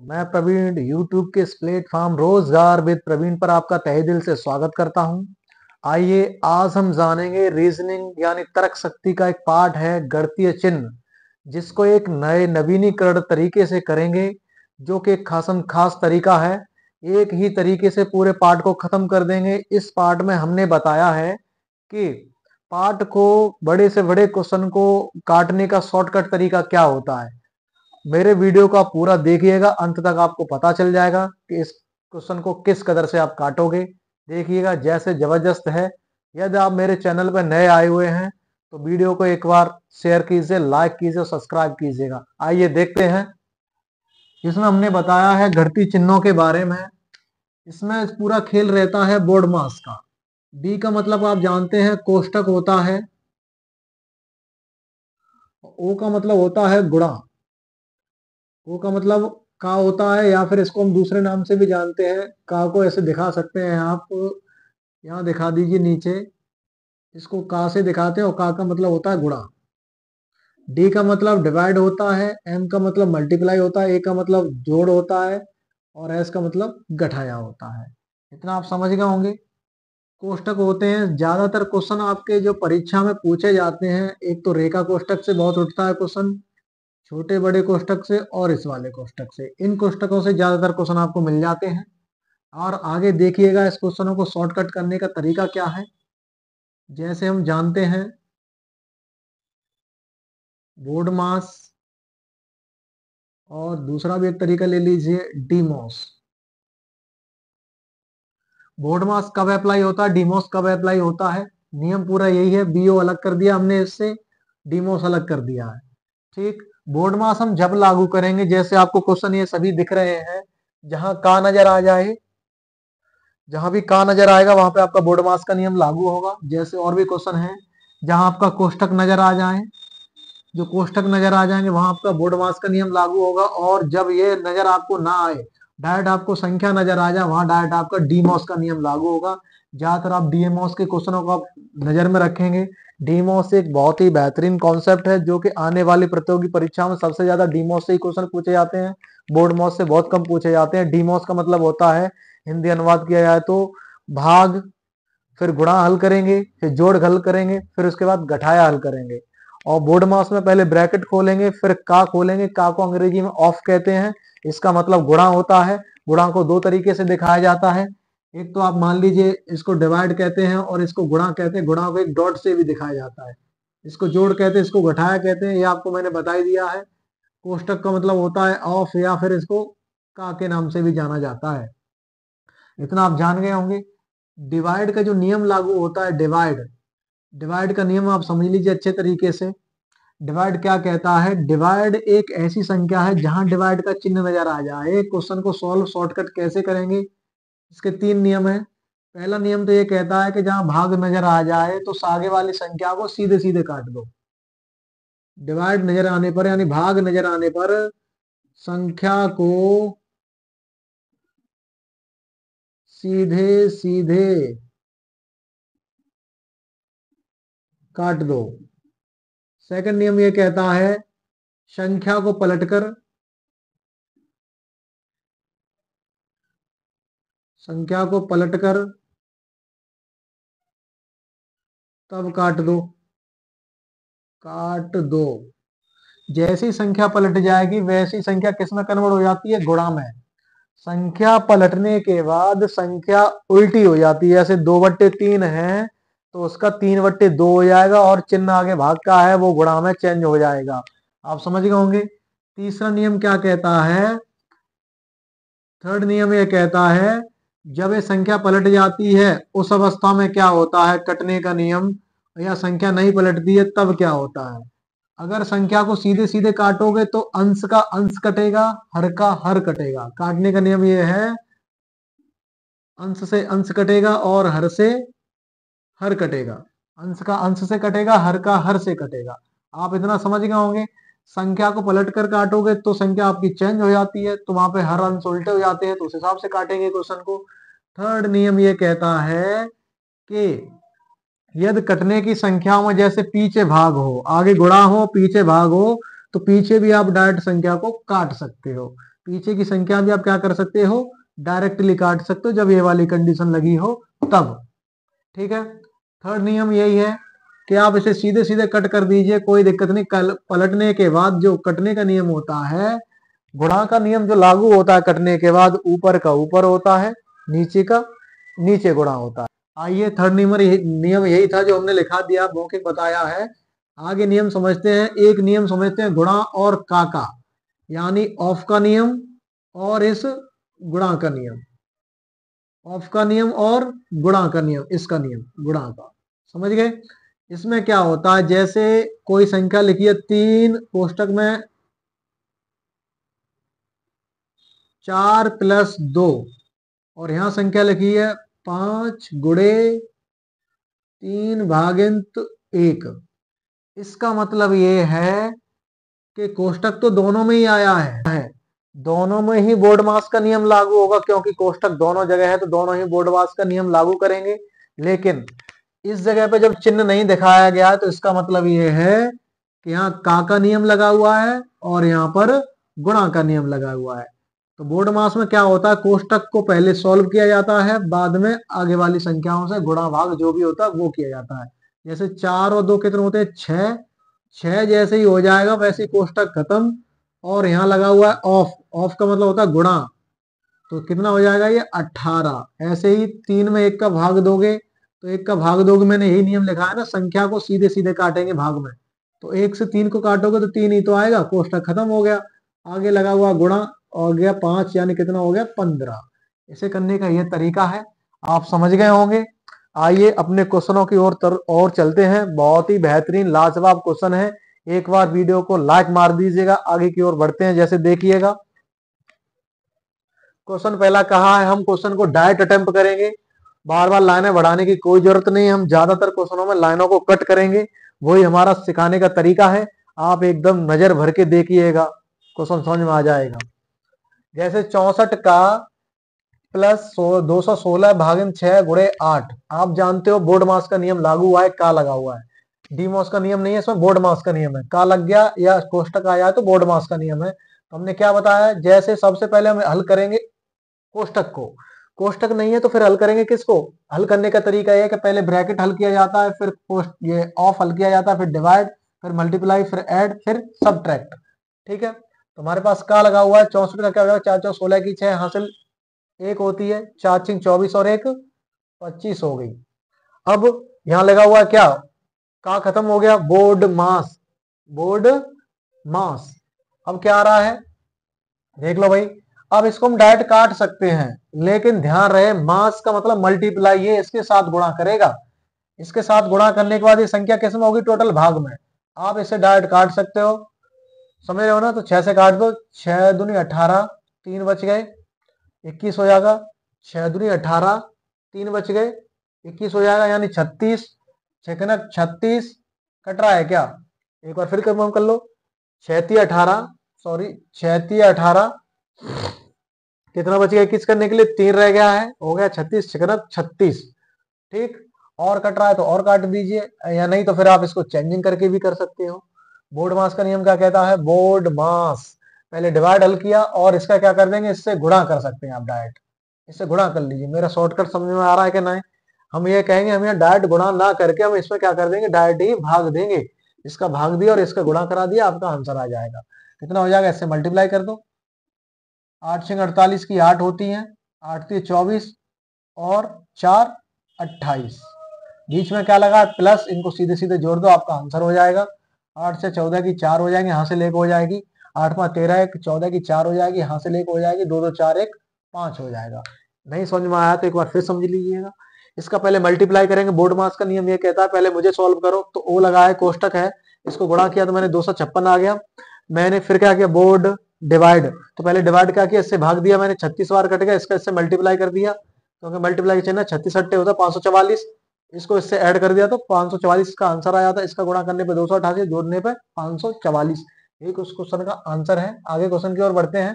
मैं प्रवीण यूट्यूब के इस प्लेटफॉर्म रोजगार विद प्रवीण पर आपका तहे दिल से स्वागत करता हूं। आइए आज हम जानेंगे रीजनिंग यानी तर्क शक्ति का एक पार्ट है गणितीय चिन्ह, जिसको एक नए नवीनीकरण तरीके से करेंगे, जो कि एक खासम खास तरीका है। एक ही तरीके से पूरे पार्ट को खत्म कर देंगे। इस पार्ट में हमने बताया है कि पार्ट को बड़े से बड़े क्वेश्चन को काटने का शॉर्टकट तरीका क्या होता है। मेरे वीडियो को आप पूरा देखिएगा, अंत तक आपको पता चल जाएगा कि इस क्वेश्चन को किस कदर से आप काटोगे। देखिएगा जैसे जबरदस्त है। यदि आप मेरे चैनल पर नए आए हुए हैं तो वीडियो को एक बार शेयर कीजिए, लाइक कीजिए और सब्सक्राइब कीजिएगा। आइए देखते हैं। इसमें हमने बताया है घटती चिन्हों के बारे में। इसमें पूरा खेल रहता है बोर्ड मास का। डी का मतलब आप जानते हैं कोष्टक होता है। ओ का मतलब होता है गुणा। ओ का मतलब का होता है, या फिर इसको हम दूसरे नाम से भी जानते हैं। का को ऐसे दिखा सकते हैं आप, यहाँ दिखा दीजिए नीचे। इसको का से दिखाते हैं और का मतलब होता है गुणा। डी का मतलब डिवाइड होता है। एम का मतलब मल्टीप्लाई होता है। ए का मतलब जोड़ होता है। और एस का मतलब घटाया होता है। इतना आप समझ गए होंगे। कोष्टक होते हैं ज्यादातर क्वेश्चन आपके जो परीक्षा में पूछे जाते हैं। एक तो रेखा कोष्टक से बहुत उठता है क्वेश्चन, छोटे बड़े कोष्टक से और इस वाले कोष्टक से। इन कोष्टकों से ज्यादातर क्वेश्चन आपको मिल जाते हैं। और आगे देखिएगा इस क्वेश्चनों को शॉर्टकट करने का तरीका क्या है। जैसे हम जानते हैं बोर्ड मास, और दूसरा भी एक तरीका ले लीजिए डीमोस। बोर्ड मास कब अप्लाई होता है, डीमोस कब अप्लाई होता है। नियम पूरा यही है। बीओ अलग कर दिया हमने इससे, डीमोस अलग कर दिया है। ठीक। बोर्ड मास हम जब लागू करेंगे, जैसे आपको क्वेश्चन ये सभी दिख रहे हैं, जहां का नजर आ जाए, जहां भी का नजर आएगा वहां पे आपका बोर्ड मास का नियम लागू होगा। जैसे और भी क्वेश्चन है जहां आपका कोष्टक नजर आ जाए, जो कोष्टक नजर आ जाएंगे वहां आपका बोर्ड मास का नियम लागू होगा। और जब ये नजर आपको ना आए, डायरेक्ट आपको संख्या नजर आ जाए, वहां डायरेक्ट आपका डीमोस का नियम लागू होगा। ज्यादातर आप डीएमओस के क्वेश्चनों को आप नजर में रखेंगे। डीमोस एक बहुत ही बेहतरीन कॉन्सेप्ट है, जो कि आने वाली प्रतियोगी परीक्षा में सबसे ज्यादा डीमोस से ही क्वेश्चन पूछे जाते हैं। बोर्ड मॉस से बहुत कम पूछे जाते हैं। डीमोस का मतलब होता है, हिंदी अनुवाद किया जाए तो, भाग, फिर गुणा हल करेंगे, फिर जोड़ हल करेंगे, फिर उसके बाद घटाया हल करेंगे। और बोर्ड मास में पहले ब्रैकेट खोलेंगे, फिर का खोलेंगे। का को अंग्रेजी में ऑफ कहते हैं। इसका मतलब गुणा होता है। गुणा को दो तरीके से दिखाया जाता है। एक तो आप मान लीजिए इसको डिवाइड कहते हैं और इसको गुणा कहते हैं। गुणा को एक डॉट से भी दिखाया जाता है। इसको जोड़ कहते हैं, इसको घटाया कहते हैं। ये आपको मैंने बता ही दिया है। कोष्टक का मतलब होता है ऑफ, या फिर इसको का के नाम से भी जाना जाता है। इतना आप जान गए होंगे। डिवाइड का जो नियम लागू होता है, डिवाइड डिवाइड का नियम आप समझ लीजिए अच्छे तरीके से। डिवाइड क्या कहता है, डिवाइड एक ऐसी संख्या है जहां डिवाइड का चिन्ह नजर आ जाए। क्वेश्चन को सॉल्व शॉर्टकट कैसे करेंगे, इसके तीन नियम है। पहला नियम तो ये कहता है कि जहां भाग नजर आ जाए तो आगे वाली संख्या को सीधे सीधे काट दो। डिवाइड नजर आने पर यानी भाग नजर आने पर संख्या को सीधे सीधे काट दो। सेकंड नियम ये कहता है संख्या को पलटकर संख्या को पलटकर तब काट दो। काट दो। जैसी संख्या पलट जाएगी वैसी संख्या किस में कन्वर्ट हो जाती है, गुणा में। संख्या पलटने के बाद संख्या उल्टी हो जाती है। जैसे 2/3 है तो उसका 3/2 हो जाएगा, और चिन्ह आगे भाग का है वो गुणा में चेंज हो जाएगा। आप समझ गए होंगे। तीसरा नियम क्या कहता है, थर्ड नियम ये कहता है जब ये संख्या पलट जाती है उस अवस्था में क्या होता है, कटने का नियम। या संख्या नहीं पलटती है तब क्या होता है। अगर संख्या को सीधे सीधे काटोगे तो अंश का अंश कटेगा, हर का हर कटेगा। काटने का नियम ये है, अंश से अंश कटेगा और हर से हर कटेगा। अंश का अंश से कटेगा, हर का हर से कटेगा। आप इतना समझ गए होंगे। संख्या को पलट कर काटोगे तो संख्या आपकी चेंज हो जाती है, तो वहां पे हर अंश उल्टे हो जाते हैं, तो उस हिसाब से काटेंगे क्वेश्चन को। थर्ड नियम ये कहता है कि यदि कटने की संख्याओं में जैसे पीछे भाग हो, आगे गुणा हो, पीछे भाग हो, तो पीछे भी आप डायरेक्ट संख्या को काट सकते हो। पीछे की संख्या भी आप क्या कर सकते हो, डायरेक्टली काट सकते हो जब ये वाली कंडीशन लगी हो तब। ठीक है, थर्ड नियम यही है कि आप इसे सीधे सीधे कट कर दीजिए, कोई दिक्कत नहीं। कल पलटने के बाद जो कटने का नियम होता है, गुणा का नियम जो लागू होता है कटने के बाद, ऊपर का ऊपर होता है, नीचे का नीचे गुणा होता है। आइए थर्ड नियम यही था जो हमने लिखा दिया, मौखिक बताया है। आगे नियम समझते हैं। एक नियम समझते हैं गुणा और का, यानी ऑफ का नियम और इस गुणा का नियम। ऑफ का नियम और गुणा का नियम, इसका नियम गुणा का, समझ गए। इसमें क्या होता है, जैसे कोई संख्या लिखी है 3 कोष्टक में 4 + 2, और यहां संख्या लिखी है 5 गुणे 3/1। इसका मतलब ये है कि कोष्टक तो दोनों में ही आया है, दोनों में ही बोर्ड मास का नियम लागू होगा, क्योंकि कोष्टक दोनों जगह है तो दोनों ही बोर्ड मास का नियम लागू करेंगे। लेकिन इस जगह पे जब चिन्ह नहीं दिखाया गया है तो इसका मतलब ये है कि यहाँ का नियम लगा हुआ है और यहाँ पर गुणा का नियम लगा हुआ है। तो बोर्ड मास में क्या होता है, कोष्टक को पहले सॉल्व किया जाता है, बाद में आगे वाली संख्याओं से गुणा भाग जो भी होता है वो किया जाता है। जैसे 4 और 2 कितने होते हैं, 6। 6 जैसे ही हो जाएगा वैसे ही कोष्टक खत्म, और यहाँ लगा हुआ है ऑफ। ऑफ का मतलब होता है गुणा, तो कितना हो जाएगा ये 18। ऐसे ही 3 में 1 का भाग दोगे तो 1 का भाग दोगे, मैंने यही नियम लिखा है ना, संख्या को सीधे सीधे काटेंगे भाग में, तो 1 से 3 को काटोगे तो 3 ही तो आएगा, कोष्टक खत्म हो गया। आगे लगा हुआ गुणा हो गया 5, यानी कितना हो गया 15। इसे करने का यह तरीका है, आप समझ गए होंगे। आइए अपने क्वेश्चनों की ओर चलते हैं। बहुत ही बेहतरीन लाजवाब क्वेश्चन है, एक बार वीडियो को लाइक मार दीजिएगा। आगे की ओर बढ़ते हैं, जैसे देखिएगा क्वेश्चन पहला कहा है, हम क्वेश्चन को डायरेक्ट अटेम्प्ट करेंगे, बार बार लाइनें बढ़ाने की कोई जरूरत नहीं, हम ज्यादातर क्वेश्चनों में लाइनों को कट करेंगे, वही हमारा सिखाने का तरीका है। आप एकदम नजर भर के देखिएगा, क्वेश्चन समझ में आ जाएगा। जैसे 64 का प्लस 216/6 गुणे 8। आप जानते हो बोर्ड मास का नियम लागू हुआ है, का लगा हुआ है, डी मॉस का नियम नहीं है, इसमें बोर्ड मास का नियम है। का लग गया या कोष्टक आया है तो बोर्ड मास का नियम है। तो हमने क्या बताया, जैसे सबसे पहले हम हल करेंगे कोष्टक को, कोष्टक नहीं है तो फिर हल करेंगे किसको। हल करने का तरीका यह है कि पहले ब्रैकेट हल किया जाता है, फिर ये ऑफ हल किया जाता है, फिर डिवाइड, फिर मल्टीप्लाई, फिर ऐड, फिर सब्ट्रैक्ट। ठीक है, तो हमारे पास का लगा हुआ है। 64 का क्या हो जाएगा, 4 4 16 की 6 हासिल 1 होती है, 4 6 24 और 1 25 हो गई। अब यहां लगा हुआ है क्या, का खत्म हो गया, बोर्ड मास, बोर्ड मास। अब क्या आ रहा है देख लो भाई। अब इसको हम डायरेक्ट काट सकते हैं, लेकिन ध्यान रहे मास का मतलब मल्टीप्लाई, ये इसके साथ गुणा करेगा, इसके साथ गुणा करने के बाद ये संख्या किस में होगी, टोटल भाग में। आप इसे डायरेक्ट काट सकते हो, समझ रहे हो ना। तो 6 से काट दो, 6 दूनी 18, 3 बच गए, 21 हो जाएगा। 6 दूनी 18, 3 बच गए, 21 हो जाएगा, यानी 36। 36 कट रहा है क्या, एक बार फिर कंफर्म कर लो। 18 सॉरी 18 कितना बच गया, 21 करने के लिए 3 रह गया है, हो गया 36। 36 ठीक। और कट रहा है तो और काट दीजिए, या नहीं तो फिर आप इसको चेंजिंग करके भी कर सकते हो। बोर्ड मास का नियम क्या कहता है, बोर्ड मास पहले डिवाइड हल किया और इसका क्या कर देंगे, इससे गुणा कर सकते हैं आप डायरेक्ट, इससे गुणा कर लीजिए। मेरा शॉर्टकट समझ में आ रहा है कि नहीं। हम ये कहेंगे हम यहाँ डायरेक्ट गुणा ना करके हम इसमें क्या कर देंगे, डायरेक्ट ही भाग देंगे। इसका भाग दिया और इसका गुणा करा दिया, आपका आंसर आ जाएगा। कितना हो जाएगा, इससे मल्टीप्लाई कर दो। 8 6 48 की 8 होती है, 8 3 24 और 4 28। बीच में क्या लगा है, प्लस, इनको सीधे सीधे जोड़ दो, आपका आंसर हो जाएगा। 8 से 14 की 4 हो जाएंगे, यहाँ से लेकर हो जाएगी। 8 5 13 1 14 की 4 हो जाएगी, यहाँ से लेकर हो जाएगी। 2 2 4 1 5 हो जाएगा। नहीं समझ में आया तो एक बार फिर समझ लीजिएगा। इसका पहले मल्टीप्लाई करेंगे, बोर्ड मास का नियम ये कहता है पहले मुझे सॉल्व करो। तो ओ लगा है, कोष्टक है, इसको गुणा किया तो मैंने 256 आ गया। मैंने फिर क्या किया, बोर्ड डिवाइड, तो पहले डिवाइड क्या किया, इससे भाग दिया मैंने, 36 बार कट गया, इसका इससे मल्टीप्लाई कर दिया, क्योंकि मल्टीप्लाई के चिन्ह 36 8 होता है 544। इसको इससे ऐड कर दिया तो 544 का आंसर आया था। इसका गुणा करने पे 288, जोड़ने पे 544। एक उस क्वेश्चन का आंसर है। आगे क्वेश्चन की ओर बढ़ते हैं।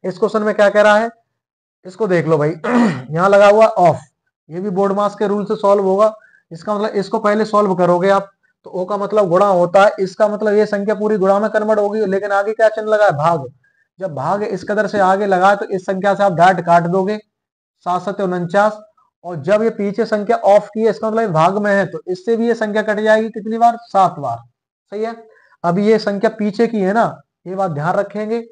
इस क्वेश्चन में क्या कह रहा है, इसको देख लो भाई। यहाँ लगा हुआ ऑफ, ये भी बोर्ड मास के रूल से सॉल्व होगा। इसका मतलब इसको पहले सॉल्व करोगे आप, तो ओ का मतलब गुणा होता है, इसका मतलब ये संख्या पूरी गुणा में कन्वर्ट होगी, लेकिन आगे क्या चिन्ह लगा है, भाग। जब भाग इस कदर से आगे लगा तो इस संख्या से आप डायरेक्ट काट दोगे, 7 7 49। और जब ये पीछे संख्या ऑफ की है, इसका मतलब भाग में है, तो इससे भी ये संख्या कट जाएगी कितनी बार, 7 बार। सही है। अब ये संख्या पीछे की है ना, ये बात ध्यान रखेंगे।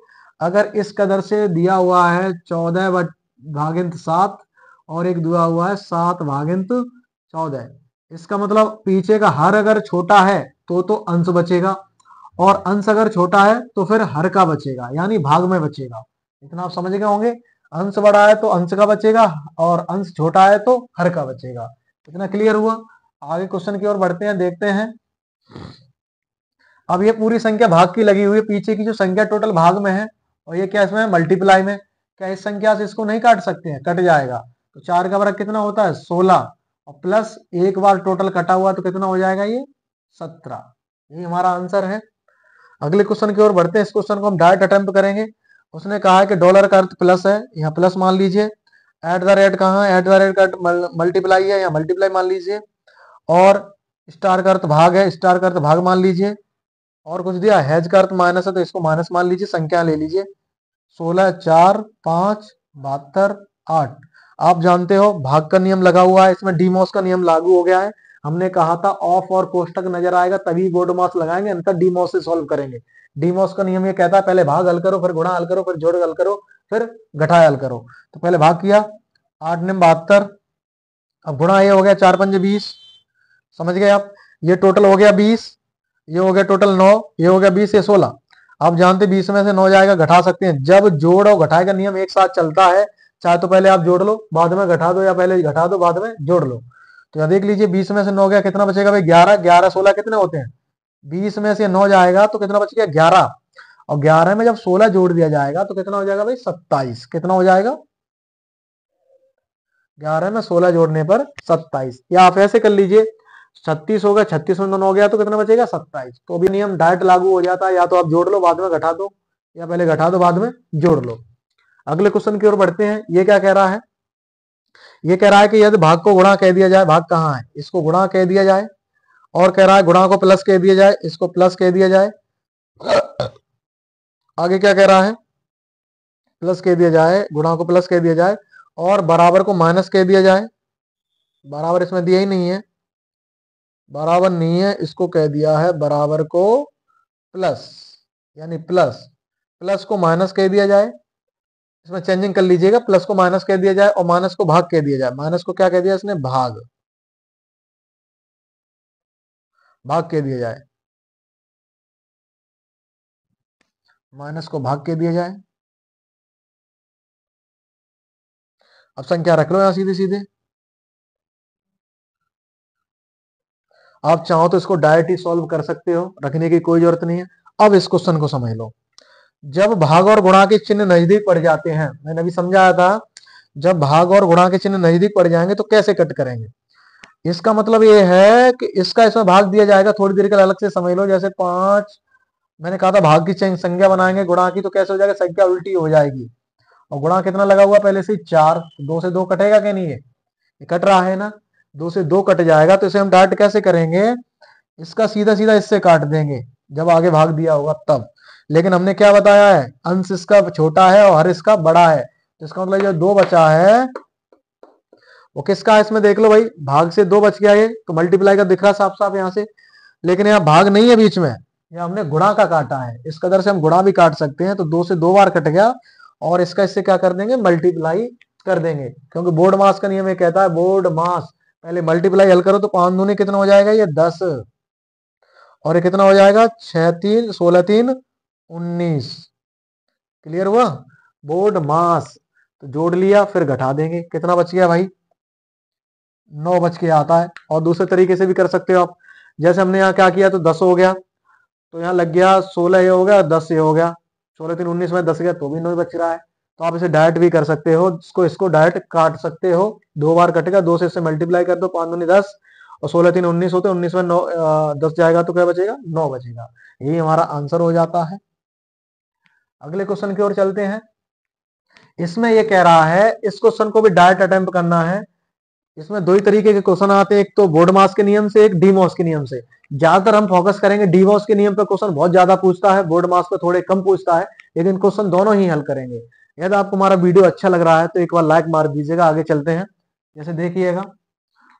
अगर इस कदर से दिया हुआ है 14 भागिंत 7 और एक दिया हुआ है 7 भागिंत 14, इसका मतलब पीछे का हर अगर छोटा है तो अंश बचेगा, और अंश अगर छोटा है तो फिर हर का बचेगा, यानी भाग में बचेगा। इतना आप समझ गए होंगे। अंश बड़ा है तो अंश का बचेगा, और अंश छोटा है तो हर का बचेगा। इतना क्लियर हुआ। आगे क्वेश्चन की ओर बढ़ते हैं, देखते हैं। अब ये पूरी संख्या भाग की लगी हुई है, पीछे की जो संख्या टोटल भाग में है, और ये क्या इसमें मल्टीप्लाई में। क्या इस संख्या से इसको नहीं काट सकते हैं, कट जाएगा। तो 4 का वर्ग कितना होता है, 16, और प्लस एक बार टोटल कटा हुआ तो कितना हो जाएगा ये, 17। यही हमारा आंसर है। अगले क्वेश्चन की ओर बढ़ते हैं। इस क्वेश्चन को हम डायरेक्ट अटेम्प्ट करेंगे। उसने कहा है कि डॉलर का अर्थ प्लस है, यहाँ प्लस मान लीजिए। एट द रेट कहाँ है, एट द रेट का मल्टीप्लाई है, यहाँ मल्टीप्लाई मान लीजिए। और स्टार का अर्थ भाग है, स्टार का अर्थ भाग मान लीजिए। और कुछ दिया, हैज का अर्थ माइनस है तो इसको माइनस मान लीजिए, संख्या ले लीजिए। 16 4 5 72 8। आप जानते हो भाग का नियम लगा हुआ है, इसमें डीमॉस का नियम लागू हो गया है। हमने कहा था ऑफ और कोष्टक नजर आएगा तभी बोर्ड मास लगाएंगे, अंतर डीमॉस से सॉल्व करेंगे। डीमॉस का नियम ये कहता है पहले भाग हल करो, फिर गुणा हल करो, फिर जोड़ हल करो, फिर घटाया हल करो। तो पहले भाग किया, 8 9 72। अब गुणा ये हो गया 4 5 20, समझ गए आप। ये टोटल हो गया 20, ये हो गया टोटल 9, ये हो गया 20, ये 16। आप जानते 20 में से 9 जाएगा, घटा सकते हैं। जब जोड़ और घटाए का नियम एक साथ चलता है, चाहे तो पहले आप जोड़ लो बाद में घटा दो, या पहले घटा दो बाद में जोड़ लो। तो देख लीजिए 20 में से 9 गया, कितना बचेगा भाई, 11। 11 16 कितने होते हैं, 20 में से 9 जाएगा तो कितना बच गया, 11। और 11 में जब 16 जोड़ दिया जाएगा तो कितना हो जाएगा भाई, 27। कितना हो जाएगा, 11 में 16 जोड़ने पर 27। या आप ऐसे कर लीजिए, 36 होगा, 36 में 9 हो गया तो कितना बचेगा, 27। तो भी नियम डायरेक्ट लागू हो जाता है, या तो आप जोड़ लो बाद में घटा दो, या पहले घटा दो बाद में जोड़ लो। अगले क्वेश्चन की ओर बढ़ते हैं। ये क्या कह रहा है, ये कह रहा है कि यदि भाग को गुणा कह दिया जाए, भाग कहाँ है, इसको गुणा कह दिया जाए, और कह रहा है गुणा को प्लस कह दिया जाए, इसको प्लस कह दिया जाए। आगे क्या कह रहा है, प्लस कह दिया जाए, गुणा को प्लस कह दिया जाए, और बराबर को माइनस कह दिया जाए। बराबर इसमें दिया ही नहीं है, बराबर नहीं है, इसको कह दिया है बराबर को प्लस, यानी प्लस। प्लस को माइनस कह दिया जाए, इसमें चेंजिंग कर लीजिएगा, प्लस को माइनस कह दिया जाए और माइनस को भाग कह दिया जाए। माइनस को क्या कह दिया इसने, भाग, भाग कह दिया जाए, माइनस को भाग कह दिया जाए। अब संख्या रख लो यहां सीधे सीधे। आप चाहो तो इसको डायरेक्ट ही सॉल्व कर सकते हो, रखने की कोई जरूरत नहीं है। अब इस क्वेश्चन को समझ लो। जब भाग और गुणा के चिन्ह नजदीक पड़ जाते हैं, मैंने अभी समझाया था, जब भाग और गुणा के चिन्ह नजदीक पड़ जाएंगे तो कैसे कट करेंगे। इसका मतलब ये है कि इसका इसमें भाग दिया जाएगा, थोड़ी देर के लिए अलग से समझ लो। जैसे 5, मैंने कहा था भाग की संख्या बनाएंगे, गुणा की तो कैसे हो जाएगा, संख्या उल्टी हो जाएगी। और गुणा कितना लगा हुआ पहले से 4, 2 से 2 कटेगा कि नहीं, ये कट रहा है ना, 2 से 2 कट जाएगा। तो इसे हम डायरेक्ट कैसे करेंगे, इसका सीधा सीधा इससे काट देंगे जब आगे भाग दिया होगा तब। लेकिन हमने क्या बताया है, अंश इसका छोटा है और हर इसका बड़ा है, तो इसका मतलब जो 2 बचा है वो किसका है, इसमें देख लो भाई, भाग से 2 बच गया, ये तो मल्टीप्लाई का दिख रहा साफ साफ यहाँ से। लेकिन यहाँ भाग नहीं है बीच में, यहाँ हमने गुणा का काटा है, इस कदर से हम गुणा भी काट सकते हैं। तो 2 से 2 बार कट गया, और इसका इससे क्या कर देंगे, मल्टीप्लाई कर देंगे। क्योंकि बोर्ड मास का नियम ये कहता है, बोर्ड मास पहले मल्टीप्लाई हल करो तो 5 दूनी कितना हो जाएगा, ये 10, और ये कितना हो जाएगा, 6 3 16 3 19। क्लियर हुआ, बोर्ड मास। तो जोड़ लिया, फिर घटा देंगे, कितना बच गया भाई, 9 बच के आता है। और दूसरे तरीके से भी कर सकते हो आप, जैसे हमने यहाँ क्या किया, तो 10 हो गया, तो यहाँ लग गया 16 ये हो गया, 10 ये हो गया, 16 3 19 में 10 गया तो भी 9 बच रहा है। तो आप इसे डायरेक्ट भी कर सकते हो, इसको डायरेक्ट काट सकते हो, 2 बार कटेगा, 2 से इससे मल्टीप्लाई कर दो, 5 दूनी 10, और 16 3 19 होते, 19 में 9 10 जाएगा तो क्या बचेगा, 9 बचेगा। यही हमारा आंसर हो जाता है। अगले क्वेश्चन की ओर चलते हैं। इसमें ये कह रहा है, इस क्वेश्चन को भी डायरेक्ट अटेम्प्ट करना है। इसमें 2 ही तरीके के क्वेश्चन आते हैं, एक तो बोर्ड मास के नियम से, एक डीमॉस के नियम से। ज्यादातर हम फोकस करेंगे डीमॉस के नियम पे, क्वेश्चन बहुत ज्यादा पूछता है, बोर्ड मास पे थोड़े कम पूछता है। लेकिन क्वेश्चन दोनों ही हल करेंगे। यदि आपको हमारा वीडियो अच्छा लग रहा है तो एक बार लाइक मार दीजिएगा। आगे चलते हैं। जैसे देखिएगा,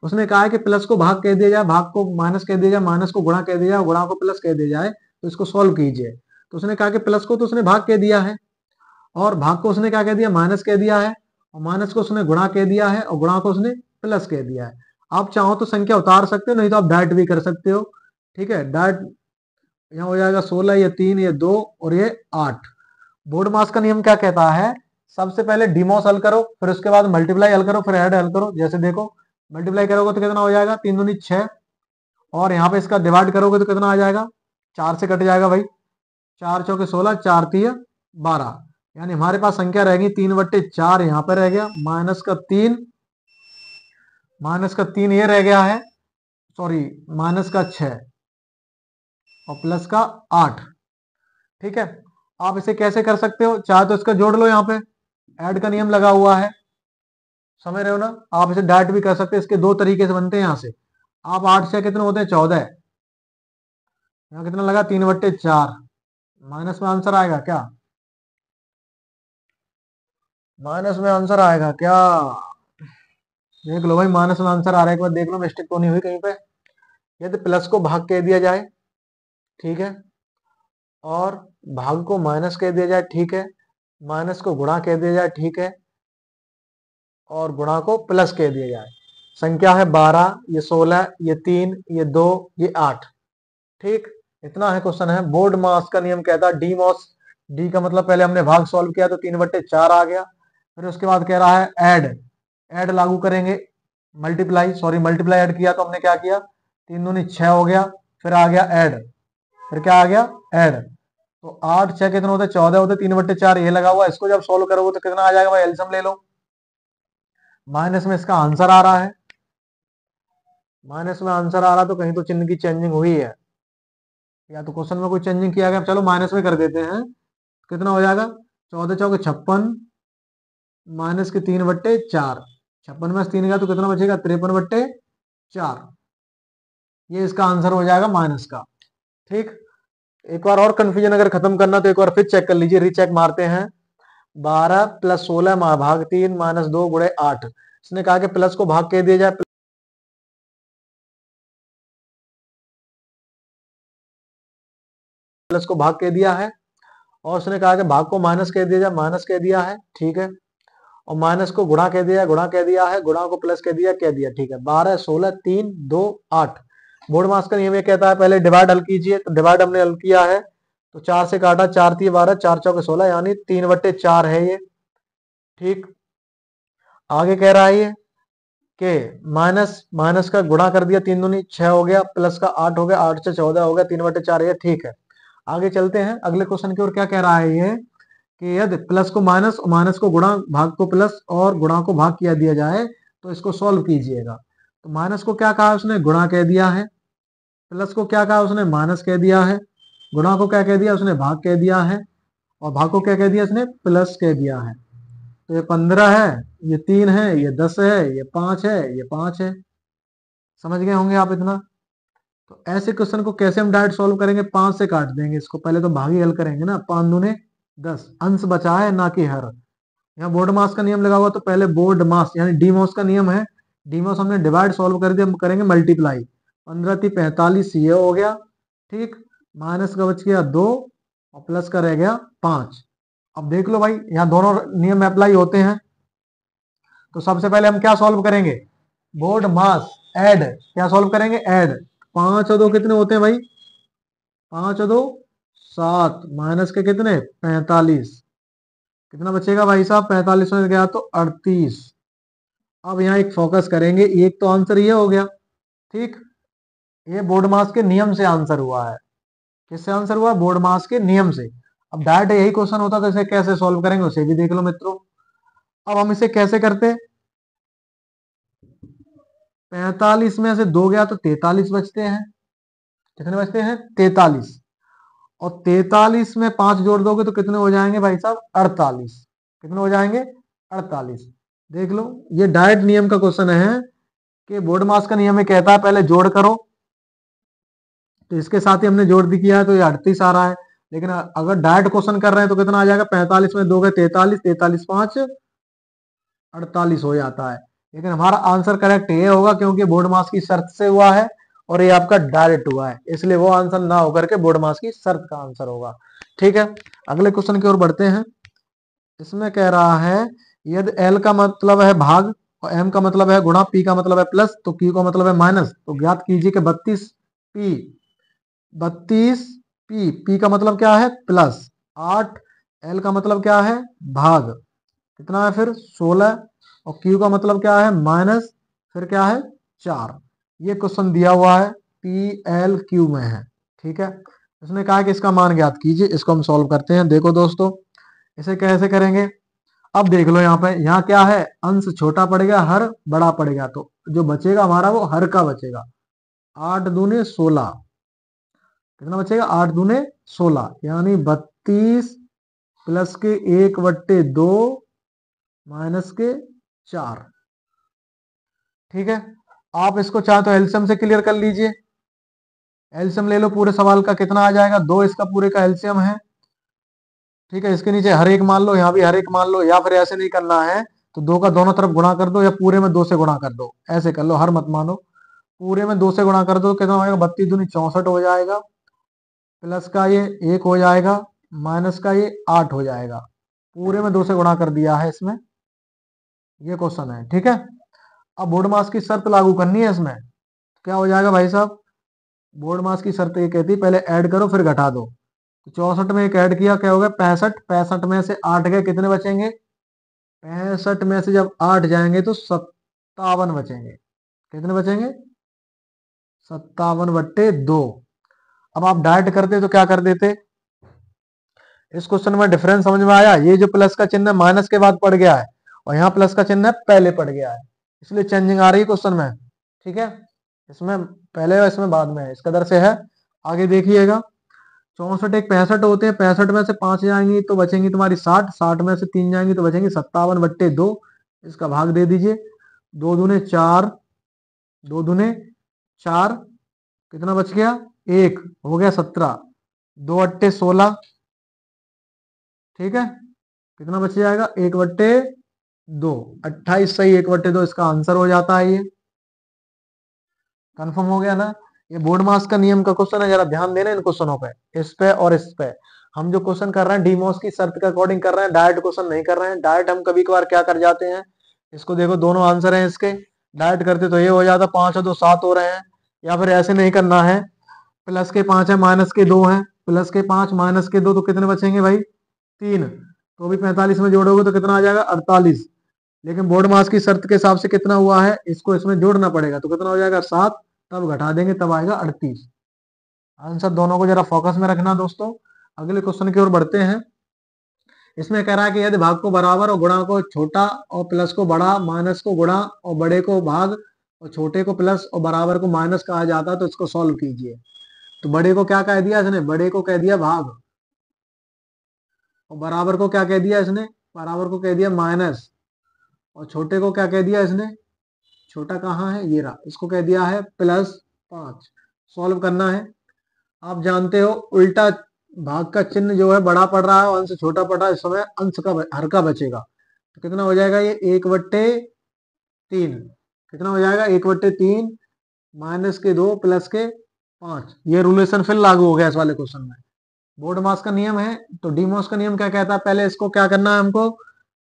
उसने कहा है कि प्लस को भाग कह दिया जाए, भाग को माइनस कह दिया जाए, माइनस को गुणा कह दिया जाए, गुणा को प्लस कह दिया जाए, तो इसको सॉल्व कीजिए। तो उसने कहा कि प्लस को तो उसने भाग कह दिया है, और भाग को उसने क्या कह दिया, माइनस कह दिया है, और माइनस को उसने गुणा कह दिया है, और गुणा को उसने प्लस कह दिया है। आप चाहो तो संख्या उतार सकते हो, नहीं तो आप डाइट भी कर सकते हो। ठीक है, डाइट यहाँ हो जाएगा 16, ये 3, ये 2 और ये 8। बोर्ड मास का नियम क्या कहता है, सबसे पहले डिमोस हल करो, फिर उसके बाद मल्टीप्लाई हल करो, फिर ऐड हल करो। जैसे देखो, मल्टीप्लाई करोगे तो कितना हो जाएगा, 3 दूनी 6, और यहाँ पे इसका डिवाइड करोगे तो कितना आ जाएगा, 4 से कट जाएगा भाई, 4 चौके 16, 4 तिया 12, यानी हमारे पास संख्या रहेगी 3/4 यहाँ पे रह गया, माइनस का 3 ये रह गया है, सॉरी माइनस का 6 और प्लस का 8। ठीक है, आप इसे कैसे कर सकते हो, चाहे तो इसका जोड़ लो, यहाँ पे ऐड का नियम लगा हुआ है, समझ रहे हो ना। आप इसे डाइट भी कर सकते हैं, इसके दो तरीके से बनते हैं। यहाँ से आप 8 से कितने होते हैं, 14, यहाँ कितना लगा, 3/4, माइनस में आंसर आएगा क्या, माइनस में आंसर आएगा क्या, देख लो भाई, माइनस में आंसर आ रहा है, एक बार देख लो मिस्टेक तो नहीं हुई कहीं पे। यदि प्लस को भाग कह दिया जाए, ठीक है, और भाग को माइनस कह दिया जाए, ठीक है, माइनस को गुणा कह दिया जाए, ठीक है, और गुणा को प्लस कह दिया जाए। संख्या है 12, ये 16, ये 3, ये 2, ये 8। ठीक, इतना है क्वेश्चन है। बोर्ड मास का नियम कहता है डी मॉस, डी का मतलब पहले हमने भाग सॉल्व किया तो 3/4 आ गया, फिर उसके बाद कह रहा है ऐड, ऐड लागू करेंगे, मल्टीप्लाई ऐड किया तो हमने क्या किया, 3 दूनी 6 हो गया, फिर आ गया ऐड, फिर क्या आ गया ऐड, तो 8 6 कितने होते, 14 होते, 3/4 ये लगा हुआ, इसको जब सोल्व करोगे तो कितना आ जाएगा भाई, एलसीएम ले लो। माइनस में इसका आंसर आ रहा है, माइनस में आंसर आ रहा तो कहीं तो चिन्ह की चेंजिंग हुई है, या तो क्वेश्चन में कोई चेंजिंग किया गया। चलो माइनस में कर देते हैं, कितना हो जाएगा, 14 चौके 56, माइनस के 3/4, 56 में 3 गया तो कितना बचेगा, 53/4। ये इसका आंसर हो जाएगा माइनस का। ठीक, एक बार और कंफ्यूजन अगर खत्म करना तो एक बार फिर चेक कर लीजिए, रीचेक मारते हैं। 12 + 16 भाग 3 -2 × 8। इसने कहा कि प्लस को भाग कह दिया जाए, प्लस को भाग कह दिया है, और उसने कहा कि भाग को माइनस कह दिया जाए, माइनस कह दिया है, ठीक है, और माइनस को गुणा कह दिया, गुणा कह दिया है, गुणा को प्लस कह दिया, ठीक है। 12 16 3 2 8। बोर्ड मास का नियम ये कहता है पहले डिवाइड हल कीजिए, तो डिवाइड हमने हल किया है, तो 4 से काटा, 4 3 12, 4 चौके 16, यानी 3/4 है ये। ठीक, आगे कह रहा है ये कि माइनस माइनस का गुणा कर दिया, 3 दूनी 6 हो गया, प्लस का 8 हो गया, 8 से 14 हो गया, 3/4 है, ठीक है। आगे चलते हैं अगले क्वेश्चन की ओर। क्या कह रहा है ये कि यदि प्लस को माइनस और माइनस को गुणा, भाग को प्लस और गुणा को भाग किया दिया जाए तो इसको सॉल्व कीजिएगा। तो माइनस को क्या कहा उसने, गुणा कह दिया है, प्लस को क्या कहा उसने, माइनस कह दिया है, गुणा को क्या कह दिया उसने, भाग कह दिया है, और भाग को क्या कह दिया उसने, प्लस कह दिया है। तो ये 15 है, ये 3 है, ये 10 है, ये 5 है, ये 5 है। समझ गए होंगे आप इतना। तो ऐसे क्वेश्चन को कैसे हम डायरेक्ट सॉल्व करेंगे, 5 से काट देंगे इसको, पहले तो भागी हल करेंगे ना, 5 दूने 10, अंश बचा है ना कि हर। यहाँ बोर्ड मास का नियम लगा हुआ, तो पहले बोर्ड मास यानी डीमोस का नियम है, डीमोस हमने डिवाइड सॉल्व कर दिया, हम करेंगे मल्टीप्लाई, 15 × 45 ये हो गया, ठीक, माइनस का बच गया 2 और प्लस का रह गया 5। अब देख लो भाई, यहाँ दोनों नियम अप्लाई होते हैं, तो सबसे पहले हम क्या सॉल्व करेंगे, बोर्ड मास ऐड, क्या सॉल्व करेंगे, ऐड। 5 और 2 कितने होते हैं भाई, 5 और 2 7, माइनस के कितने 45, कितना बचेगा भाई साहब, 45 में गया तो 38। अब यहाँ एक फोकस करेंगे, एक तो आंसर ये हो गया, ठीक, ये बोर्ड मास के नियम से आंसर हुआ है। किससे आंसर हुआ, बोर्ड मास के नियम से। अब डायरेक्ट यही क्वेश्चन होता तो इसे कैसे सॉल्व करेंगे उसे भी देख लो मित्रों। अब हम इसे कैसे करते, 45 में से 2 गया तो 43 बचते हैं, कितने बचते हैं 43, और 43 में 5 जोड़ दोगे तो कितने हो जाएंगे भाई साहब 48, कितने हो जाएंगे 48। देख लो, ये डायरेक्ट नियम का क्वेश्चन है कि बोर्ड मास का नियम में कहता है पहले जोड़ करो, तो इसके साथ ही हमने जोड़ दी किया है, तो ये 38 आ रहा है। लेकिन अगर डायरेक्ट क्वेश्चन कर रहे हैं तो कितना आ जाएगा, 45 में 2 गए 43, 43 5 48 हो जाता है। लेकिन हमारा आंसर करेक्ट ये होगा क्योंकि बोर्ड मास की शर्त से हुआ है और ये आपका डायरेक्ट हुआ है, इसलिए वो आंसर ना होकर के बोर्ड मास की शर्त का आंसर होगा। ठीक है, अगले क्वेश्चन की ओर बढ़ते हैं। इसमें कह रहा है यदि एल का मतलब है भाग और एम का मतलब है गुणा, पी का मतलब है प्लस तो क्यू का मतलब है माइनस, तो ज्ञात कीजिए कि 32 पी का मतलब क्या है प्लस, 8 एल का मतलब क्या है भाग, कितना है फिर 16, और क्यू का मतलब क्या है माइनस, फिर क्या है 4। ये क्वेश्चन दिया हुआ है पी एल क्यू में है। ठीक है, इसने कहा कि इसका मान ज्ञात कीजिए, इसको हम सॉल्व करते हैं। देखो दोस्तों, इसे कैसे करेंगे, अब देख लो यहाँ पे, यहाँ क्या है अंश छोटा पड़ेगा हर बड़ा पड़ेगा, तो जो बचेगा हमारा वो हर का बचेगा। 8 दूने 16, कितना बचेगा 8 दूने 16, यानी 32 प्लस के 1/2 माइनस के 4। ठीक है, आप इसको चाहे तो एलसीएम से क्लियर कर लीजिए। एलसीएम ले लो पूरे सवाल का, कितना आ जाएगा 2, इसका पूरे का एलसीएम है। ठीक है, इसके नीचे हर एक मान लो, यहाँ भी हर एक मान लो, या फिर ऐसे नहीं करना है तो 2 का दोनों तरफ गुणा कर दो, या पूरे में 2 से गुणा कर दो, ऐसे कर लो, हर मत मानो। पूरे में 2 से गुणा कर दो, कितना होगा 32 दूनी 64 हो जाएगा, प्लस का ये 1 हो जाएगा, माइनस का ये 8 हो जाएगा। पूरे में 2 से गुणा कर दिया है इसमें, ये क्वेश्चन है। ठीक है, अब बोर्ड मास की शर्त लागू करनी है इसमें, क्या हो जाएगा भाई साहब, बोर्ड मास की शर्त ये कहती है पहले ऐड करो फिर घटा दो। तो 64 में एक ऐड किया, क्या हो गया 65, 65 में से 8 गए, कितने बचेंगे 65 में से जब 8 जाएंगे तो 57 बचेंगे, कितने बचेंगे 57/2। अब आप डायरेक्ट करते तो क्या कर देते, इस क्वेश्चन में डिफरेंस समझ में आया, ये जो प्लस का चिन्ह माइनस के बाद पड़ गया है और यहाँ प्लस का चिन्ह पहले पड़ गया है, इसलिए चेंजिंग आ रही है क्वेश्चन में। ठीक है, इसमें पहले और इसमें बाद में है, इस कदर से है। आगे देखिएगा, 64 एक 65 होते हैं, 65 में से 5 जाएंगी तो बचेंगी तुम्हारी 60, 60 में से 3 जाएंगी तो बचेंगी 57/2। इसका भाग दे दीजिए, 2 दूने 4, 2 दूने 4, कितना बच गया 1 हो गया 17, 2 अट्टे 16। ठीक है, कितना बच जाएगा 1/2, 28 सही, 1/2 इसका आंसर हो जाता है। ये कंफर्म हो गया ना। ये बोर्ड मास का नियम का क्वेश्चन है, जरा ध्यान देना इन क्वेश्चनों पे, इस पे और इस पे। हम जो क्वेश्चन कर रहे हैं डीमोस की शर्त के अकॉर्डिंग कर रहे हैं, डायरेक्ट क्वेश्चन नहीं कर रहे हैं। डायरेक्ट हम कभी कभार क्या कर जाते हैं, इसको देखो दोनों आंसर हैं इसके, डायरेक्ट करते तो ये हो जाता 5 और 2 7 हो रहे हैं, या फिर ऐसे नहीं करना है, प्लस के 5 है माइनस के 2 है, प्लस के 5 माइनस के 2 तो कितने बचेंगे भाई 3, तो भी 45 में जोड़ोगे तो कितना आ जाएगा 48। लेकिन बोर्ड मास की शर्त के हिसाब से कितना हुआ है, इसको इसमें जोड़ना पड़ेगा, तो कितना हो जाएगा 7, तब घटा देंगे तब आएगा 38। आंसर दोनों को जरा फोकस में रखना दोस्तों। अगले क्वेश्चन की ओर बढ़ते हैं। इसमें कह रहा है कि यदि भाग को बराबर और गुणा को छोटा और प्लस को बड़ा, माइनस को गुणा और बड़े को भाग और छोटे को प्लस और बराबर को माइनस कहा जाता है, तो इसको सॉल्व कीजिए। तो बड़े को क्या कह दिया इसने, बड़े को कह दिया भाग, और बराबर को क्या कह दिया इसने, बराबर को कह दिया माइनस, और छोटे को क्या कह दिया इसने, छोटा कहाँ है ये रहा, इसको कह दिया है +5। सॉल्व करना है। आप जानते हो उल्टा भाग का चिन्ह जो है बड़ा पड़ रहा है और अंश छोटा पड़ रहा है, इस समय अंश का हर का बचेगा, तो कितना हो जाएगा ये 1/3, कितना हो जाएगा 1/3 माइनस के 2 प्लस के 5। ये रूलेशन फिर लागू हो गया इस वाले क्वेश्चन में। बोर्ड मास का नियम है, तो डीमोस का नियम क्या कहता है, पहले इसको क्या करना है हमको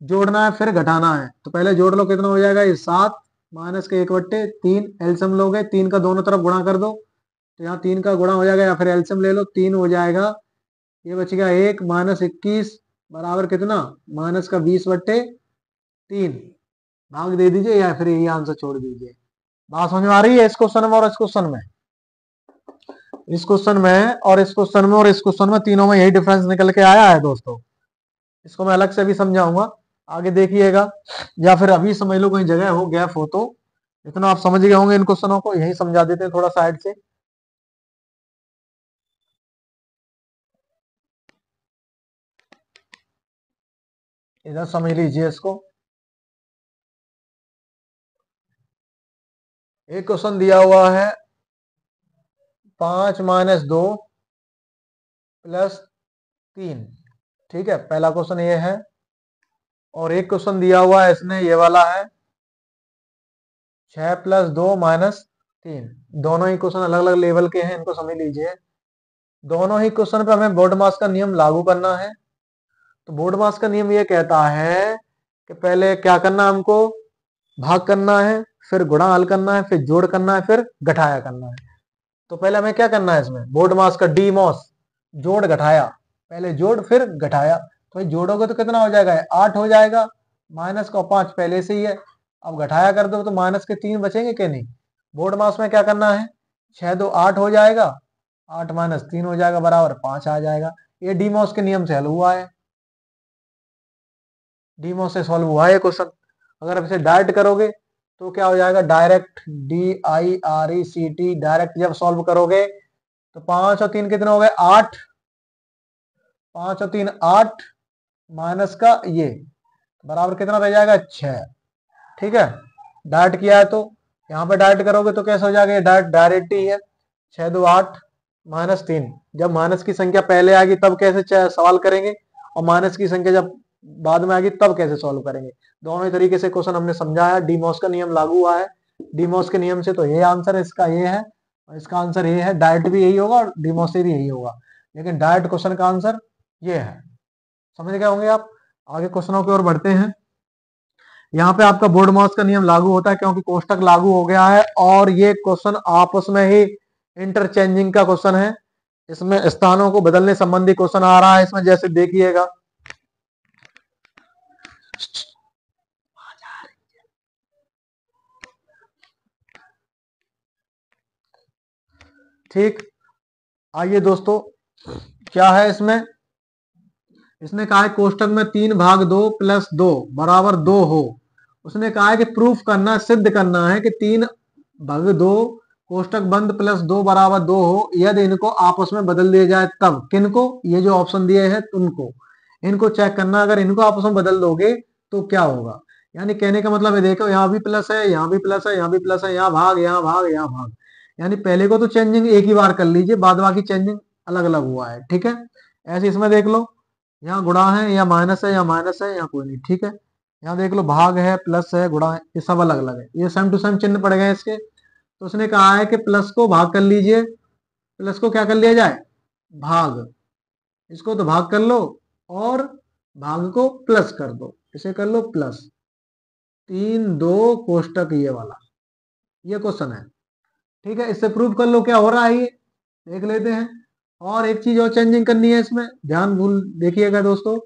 जोड़ना है फिर घटाना है। तो पहले जोड़ लो, कितना हो जाएगा ये 7 माइनस के 1/3, एलसीएम लोगे 3 का दोनों तरफ गुणा कर दो, तो यहाँ 3 का गुणा हो जाएगा, या फिर एलसीएम ले लो 3 हो जाएगा, ये बचेगा 1 माइनस 21 बराबर कितना -20/3। भाग दे दीजिए या फिर यही आंसर छोड़ दीजिए। बात समझ में आ रही है इस क्वेश्चन में और इस क्वेश्चन में, इस क्वेश्चन में और इस क्वेश्चन में और इस क्वेश्चन में, तीनों में यही डिफरेंस निकल के आया है दोस्तों। इसको मैं अलग से भी समझाऊंगा, आगे देखिएगा, या फिर अभी समझ लो कोई जगह हो गैप हो तो। इतना आप समझ गए होंगे इन क्वेश्चनों को, यही समझा देते हैं थोड़ा साइड से। इधर समझ लीजिए इसको। एक क्वेश्चन दिया हुआ है 5 - 2 + 3। ठीक है, पहला क्वेश्चन ये है। और एक क्वेश्चन दिया हुआ है इसने, ये वाला है 6 + 2 - 3। दोनों ही क्वेश्चन अलग अलग लेवल के हैं, इनको समझ लीजिए। दोनों ही क्वेश्चन पे हमें बोर्ड मास का नियम लागू करना है। तो बोर्ड मास का नियम ये कहता है कि पहले क्या करना है हमको, भाग करना है, फिर गुणा हल करना है, फिर जोड़ करना है, फिर घटाया करना है। तो पहले हमें क्या करना है इसमें, बोर्ड मास का डी मॉस, जोड़ घटाया, पहले जोड़ फिर घटाया। तो भाई जोड़ोगे तो कितना हो जाएगा, 8 हो जाएगा, माइनस का 5 पहले से ही है। अब घटाया कर दो तो माइनस के 3 बचेंगे कि नहीं। बोर्ड मास में क्या करना है, 6 2 8 हो जाएगा, 8 - 3 हो जाएगा, बराबर 5 आ जाएगा। ये डी मॉस के नियम से हल हुआ है, डी मॉस से सॉल्व हुआ है क्वेश्चन। अगर आप इसे डायरेक्ट करोगे तो क्या हो जाएगा, डायरेक्ट DIRECT, डायरेक्ट जब सॉल्व करोगे तो 5 और 3 कितने हो गए, 8, 5 और 3 8, माइनस का ये बराबर कितना रह जाएगा, 6। ठीक है, डायरेक्ट किया है तो यहाँ पे डायरेक्ट करोगे तो कैसे हो जाएगा, ये डायरेक्ट डायरेक्ट ही है। 6 2 8 -3। जब माइनस की संख्या पहले आएगी तब कैसे सवाल करेंगे, और माइनस की संख्या जब बाद में आएगी तब कैसे सॉल्व करेंगे। दोनों ही तरीके से क्वेश्चन हमने समझाया। डीमॉस का नियम लागू हुआ है, डीमॉस के नियम से तो ये आंसर है, इसका ये है, और इसका आंसर ये है। डायरेक्ट भी यही होगा और डीमॉस से भी यही होगा, लेकिन डायरेक्ट क्वेश्चन का आंसर ये है। समझ गए होंगे आप। आगे क्वेश्चनों की ओर बढ़ते हैं। यहाँ पे आपका बोर्ड मास का नियम लागू होता है क्योंकि कोष्टक लागू हो गया है, और ये क्वेश्चन आपस में ही इंटरचेंजिंग का क्वेश्चन है। इसमें स्थानों को बदलने संबंधी क्वेश्चन आ रहा है इसमें, जैसे देखिएगा। ठीक, आइए दोस्तों, क्या है इसमें, इसने कहा है कोष्टक में 3/2 + 2 = 2 हो। उसने कहा है कि प्रूफ करना, सिद्ध करना है कि 3/2 कोष्टक बंद +2 = 2 हो, यदि इनको आपस में बदल दिया जाए तब। किनको, ये जो ऑप्शन दिए हैं उनको, इनको चेक करना। अगर इनको आपस में बदल दोगे तो क्या होगा। यानी कहने का मतलब है, देखो यहाँ भी प्लस है, यहाँ भी प्लस है, यहाँ भी प्लस है, यहाँ भाग, यहाँ भाग, यहाँ भाग। यानी पहले को तो चेंजिंग एक ही बार कर लीजिए, बाद बाकी चेंजिंग अलग अलग हुआ है। ठीक है, ऐसे इसमें देख लो, यहाँ गुणा है, यहाँ माइनस है, यहाँ माइनस है, यहाँ कोई नहीं। ठीक है, यहाँ देख लो भाग है, प्लस है, गुणा है, ये सब अलग अलग है, ये सेम टू सेम चिन्ह पड़ गए इसके। तो उसने कहा है कि प्लस को भाग कर लीजिए, प्लस को क्या कर लिया जाए, भाग। इसको तो भाग कर लो और भाग को प्लस कर दो, इसे कर लो प्लस 3/2 कोष्टक ये वाला, ये क्वेश्चन है। ठीक है, इससे प्रूव कर लो क्या हो रहा है, ये देख लेते हैं। और एक चीज और चेंजिंग करनी है इसमें, ध्यान भूल देखिएगा दोस्तों,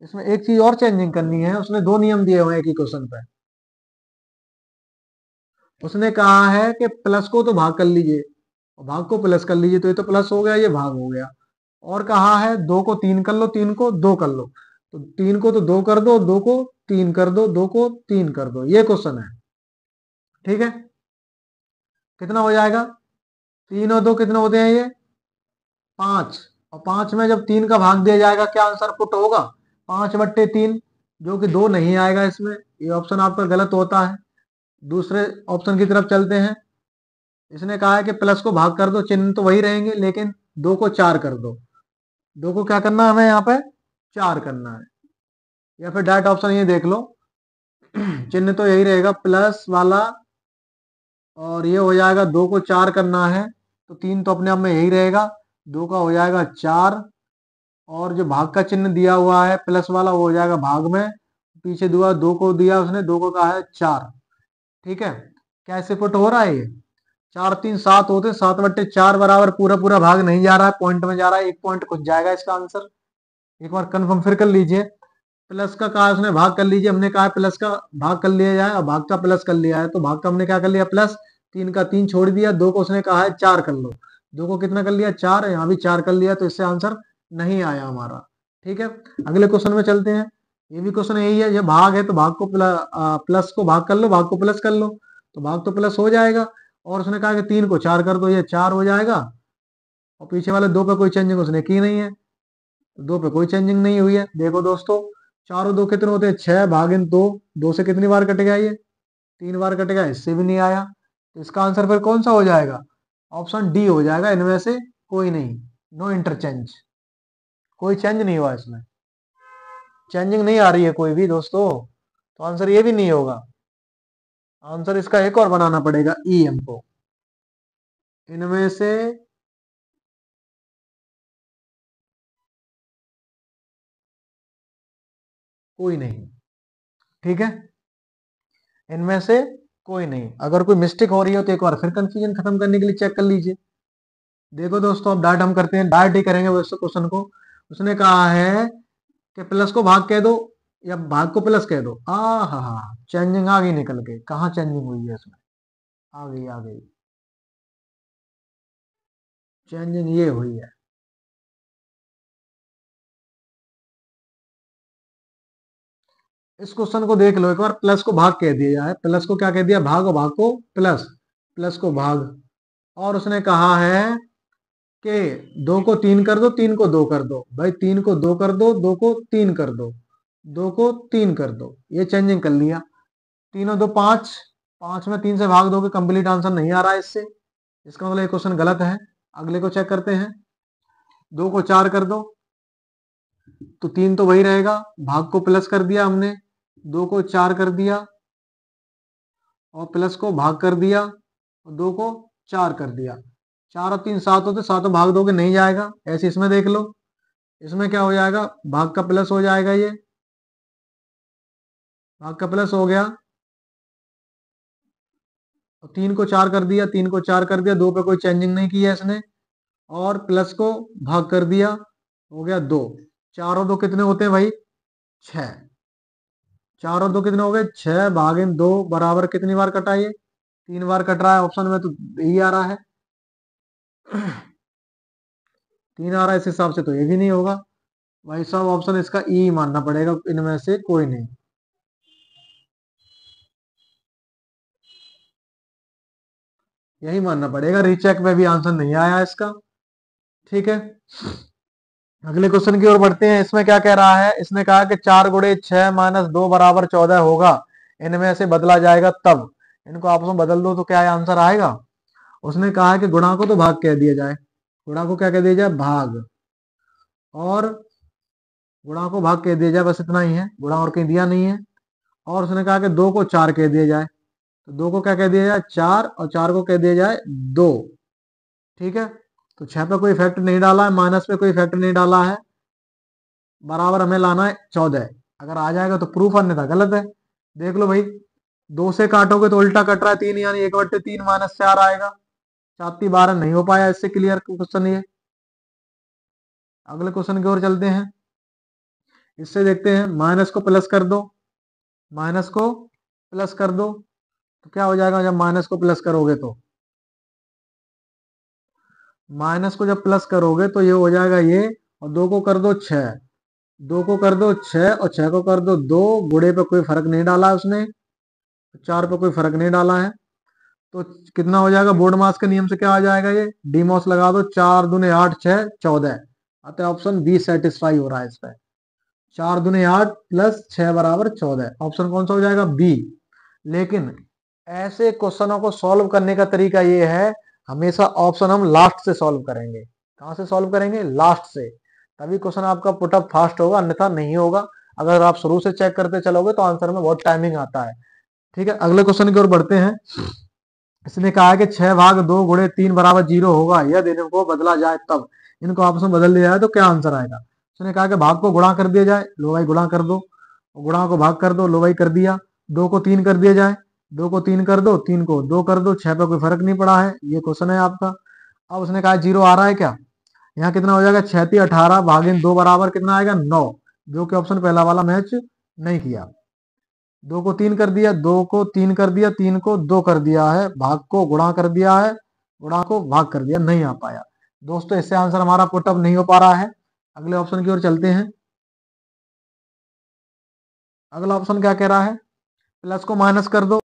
इसमें एक चीज और चेंजिंग करनी है। उसने 2 नियम दिए हुए हैं एक ही क्वेश्चन पे। उसने कहा है कि प्लस को तो भाग कर लीजिए और भाग को प्लस कर लीजिए, तो ये तो प्लस हो गया, ये भाग हो गया। और कहा है 2 को 3 कर लो, 3 को 2 कर लो। तो 3 को तो 2 कर दो, 2 को 3 कर दो, 2 को 3 कर दो, ये क्वेश्चन है। ठीक है, कितना हो जाएगा, 3 और 2 कितने होते हैं, ये 5। और 5 में जब 3 का भाग दिया जाएगा क्या आंसर पुट होगा, 5/3, जो कि 2 नहीं आएगा इसमें। ये ऑप्शन आपका गलत होता है। दूसरे ऑप्शन की तरफ चलते हैं। इसने कहा है कि प्लस को भाग कर दो, चिन्ह तो वही रहेंगे, लेकिन 2 को 4 कर दो। 2 को क्या करना है हमें, यहाँ पे 4 करना है। या फिर डायरेक्ट ऑप्शन ये देख लो, चिन्ह तो यही रहेगा प्लस वाला, और ये हो जाएगा 2 को 4 करना है, तो 3 तो अपने आप में यही रहेगा, 2 का हो जाएगा 4। और जो भाग का चिन्ह दिया हुआ है प्लस वाला, वो हो जाएगा भाग में, पीछे दुआ 2 को दिया उसने, 2 को कहा है 4। ठीक है, कैसे पुट हो रहा है ये, 4 3 7 होते, 7/4 बराबर पूरा पूरा भाग नहीं जा रहा है, पॉइंट में जा रहा है, 1 पॉइंट कुछ जाएगा इसका आंसर। एक बार कंफर्म फिर कर लीजिए। प्लस का कहा उसने भाग कर लीजिए, हमने कहा प्लस का भाग कर लिया जाए, और भाग का प्लस कर लिया है, तो भाग का हमने क्या कर लिया प्लस, 3 का 3 छोड़ दिया, 2 को उसने कहा है 4 कर लो, 2 को कितना कर लिया 4, यहाँ भी 4 कर लिया, तो इससे आंसर नहीं आया हमारा। ठीक है, अगले क्वेश्चन में चलते हैं। ये भी क्वेश्चन यही है, ये भाग है तो भाग को प्लस को भाग कर लो, भाग को प्लस कर लो, तो भाग तो प्लस हो जाएगा। और उसने कहा कि 3 को 4 कर दो, ये 4 हो जाएगा। और पीछे वाले 2 पे कोई चेंजिंग उसने की नहीं है, तो 2 पे कोई चेंजिंग नहीं हुई है। देखो दोस्तों, 4 और 2 कितने होते हैं, 6 भागिन 2, 2 से कितनी बार कटेगा, ये 3 बार कटेगा, इससे भी नहीं आया। तो इसका आंसर फिर कौन सा हो जाएगा, ऑप्शन डी हो जाएगा, इनमें से कोई नहीं, नो इंटरचेंज, कोई चेंज नहीं हुआ इसमें, चेंजिंग नहीं आ रही है कोई भी दोस्तों, तो आंसर ये भी नहीं होगा। आंसर इसका एक और बनाना पड़ेगा ई हमको, इनमें से कोई नहीं। ठीक है, इनमें से कोई नहीं। अगर कोई मिस्टेक हो रही हो तो एक बार फिर कंफ्यूजन खत्म करने के लिए चेक कर लीजिए। देखो दोस्तों, अब डायरेक्ट हम करते हैं, डायरेक्ट ही करेंगे वैसे क्वेश्चन को। उसने कहा है कि प्लस को भाग कह दो या भाग को प्लस कह दो। हा, चेंजिंग आ गई निकल के, कहाँ चेंजिंग हुई है इसमें, आ गई आ गई, चेंजिंग ये हुई है। इस क्वेश्चन को देख लो एक बार, प्लस को भाग कह दिया जाए, प्लस को क्या कह दिया, भाग और भाग को प्लस, प्लस को भाग। और उसने कहा है कि दो को तीन कर दो, तीन को दो कर दो। भाई तीन को दो कर दो, दो को तीन कर दो, दो को तीन कर दो, ये चेंजिंग कर लिया। तीनों दो पांच, पांच में तीन से भाग दोगे, कंप्लीट आंसर नहीं आ रहा है इससे, इसका मतलब ये क्वेश्चन गलत है। अगले को चेक करते हैं, दो को चार कर दो तो तीन तो वही रहेगा, भाग को प्लस कर दिया हमने, दो को चार कर दिया और प्लस को भाग कर दिया और दो को चार कर दिया। चार और तीन सात होते, सातों भाग दोगे नहीं जाएगा। ऐसे इसमें देख लो, इसमें क्या हो जाएगा, भाग का प्लस हो जाएगा, ये भाग का प्लस हो गया। और तीन को चार कर दिया, तीन को चार कर दिया, दो पे कोई चेंजिंग नहीं की है इसने, और प्लस को भाग कर दिया, हो गया दो। चार और दो कितने होते हैं भाई, छह। चार और दो कितने हो गए, छह, भागिन दो बराबर कितनी बार कटा ये, तीन बार कट रहा है, ऑप्शन में तो यही आ रहा है, तीन आ रहा है, इस हिसाब से तो ये भी नहीं होगा भाई साहब, ऑप्शन इसका ई मानना पड़ेगा, इनमें से कोई नहीं। यही मानना पड़ेगा, रीचेक में भी आंसर नहीं आया इसका। ठीक है, अगले क्वेश्चन की ओर बढ़ते हैं। इसमें क्या कह रहा है, इसने कहा कि चार गुणे छह माइनस दो बराबर 14 होगा, इनमें से बदला जाएगा तब। इनको आपस में बदल दो तो क्या आंसर आएगा। उसने कहा है कि गुणा को तो भाग कह दिया जाए, गुणा को क्या कह दिया जाए, भाग, और गुणा को भाग कह दिया जाए, बस इतना ही है, गुणा और कहीं दिया नहीं है। और उसने कहा कि दो को चार कह दिया जाए, तो दो को क्या कह दिया जाए, चार, और चार को कह दिया जाए दो। ठीक है, तो छह पे कोई इफेक्ट नहीं डाला है, माइनस पे कोई इफेक्ट नहीं डाला है, बराबर हमें लाना है 14। अगर आ जाएगा तो प्रूफ, अन्यथा गलत है। देख लो भाई, दो से काटोगे तो उल्टा कट रहा है, तीन यानी एक बट्टे तीन माइनस चार आएगा, चाती 12 नहीं हो पाया इससे क्लियर क्वेश्चन ये। अगले क्वेश्चन की ओर चलते हैं, इससे देखते हैं, माइनस को प्लस कर दो, माइनस को प्लस कर दो तो क्या हो जाएगा, जब माइनस को प्लस करोगे तो, माइनस को जब प्लस करोगे तो ये हो जाएगा ये, और दो को कर दो छह, दो को कर दो छह और छह को कर दो दो, गुणे पे कोई फर्क नहीं डाला है उसने, चार पे कोई फर्क नहीं डाला है, तो कितना हो जाएगा, बोर्ड मास के नियम से क्या आ जाएगा, ये डीमॉस लगा दो, चार दूने आठ, छह 14, अतः ऑप्शन बी सेटिस्फाई हो रहा है इस पे। चार दूने आठ प्लस छह बराबर 14, ऑप्शन कौन सा हो जाएगा, बी। लेकिन ऐसे क्वेश्चनों को सॉल्व करने का तरीका ये है, हमेशा ऑप्शन हम लास्ट से सॉल्व करेंगे। कहां से सॉल्व करेंगे, लास्ट से, तभी क्वेश्चन आपका पुटअप फास्ट होगा, अन्यथा नहीं होगा। अगर आप शुरू से चेक करते चलोगे तो आंसर में बहुत टाइमिंग आता है। ठीक है, अगले क्वेश्चन की ओर बढ़ते हैं। इसने कहा है कि छह भाग दो गुणे तीन बराबर जीरो होगा यदि इनको बदला जाए तब। इनको आपस में बदल दिया जाए तो क्या आंसर आएगा। उसने कहा कि भाग को गुणा कर दिया जाए, लो भाई गुणा कर दो, गुणा को भाग कर दो, लो भाई कर दिया। दो को तीन कर दिया जाए, दो को तीन कर दो, तीन को दो कर दो, छह पे कोई फर्क नहीं पड़ा है, ये क्वेश्चन है आपका। अब उसने कहा जीरो आ रहा है क्या, यहाँ कितना हो जाएगा, 36 18 भागिन दो बराबर कितना आएगा, 9, जो कि ऑप्शन पहला वाला मैच नहीं किया। दो को तीन कर दिया, दो को तीन कर दिया, तीन को दो कर दिया है, भाग को गुणा कर दिया है, गुणा को भाग कर दिया, नहीं आ पाया दोस्तों, इससे आंसर हमारा पुटअप नहीं हो पा रहा है। अगले ऑप्शन की ओर चलते हैं। अगला ऑप्शन क्या कह रहा है, प्लस को माइनस कर दो,